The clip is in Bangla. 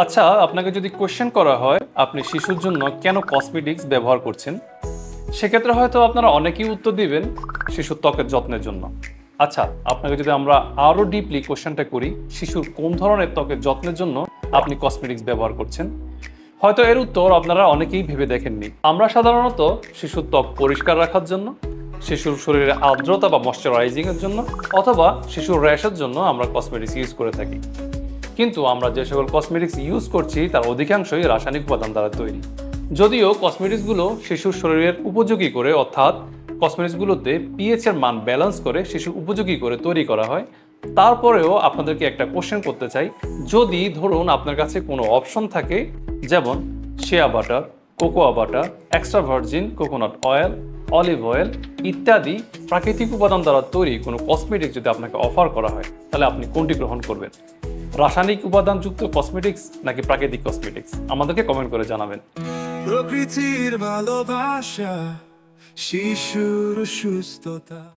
আচ্ছা, আপনাকে যদি কোয়েশ্চেন করা হয় আপনি শিশুর জন্য কেন কসমেটিক্স ব্যবহার করছেন, সেক্ষেত্রে হয়তো আপনারা অনেকেই উত্তর দিবেন শিশুর ত্বকের যত্নের জন্য। আচ্ছা, আপনাকে যদি আমরা আরও ডিপলি কোয়েশ্চেনটা করি, শিশুর কোন ধরনের ত্বকের যত্নের জন্য আপনি কসমেটিক্স ব্যবহার করছেন, হয়তো এর উত্তর আপনারা অনেকেই ভেবে দেখেননি। আমরা সাধারণত শিশুর ত্বক পরিষ্কার রাখার জন্য, শিশুর শরীরে আর্দ্রতা বা ময়শ্চারাইজিংয়ের জন্য অথবা শিশুর র্যাশের জন্য আমরা কসমেটিক্স ইউজ করে থাকি। কিন্তু আমরা যে সকল কসমেটিক্স ইউজ করছি তার অধিকাংশই রাসায়নিক উপাদান দ্বারা তৈরি। যদিও কসমেটিক্সগুলো শিশুর শরীরের উপযোগী করে, অর্থাৎ কসমেটিক্সগুলোতে পিএইচ এর মান ব্যালেন্স করে শিশুর উপযোগী করে তৈরি করা হয়, তারপরেও আপনাদেরকে একটা কোশ্চেন করতে চাই, যদি ধরুন আপনার কাছে কোনো অপশন থাকে, যেমন shea butter, cocoa butter, extra virgin coconut oil, olive oil ইত্যাদি প্রাকৃতিক উপাদান দ্বারা তৈরি কোনো কসমেটিক্স যদি আপনাকে অফার করা হয়, তাহলে আপনি কোনটি গ্রহণ করবেন? রাসায়নিক উপাদানযুক্ত কসমেটিক্স নাকি প্রাকৃতিক কসমেটিক্স? আমাদেরকে কমেন্ট করে জানাবেন। প্রকৃতির ভালোবাসা, শিশুর সুস্থতা।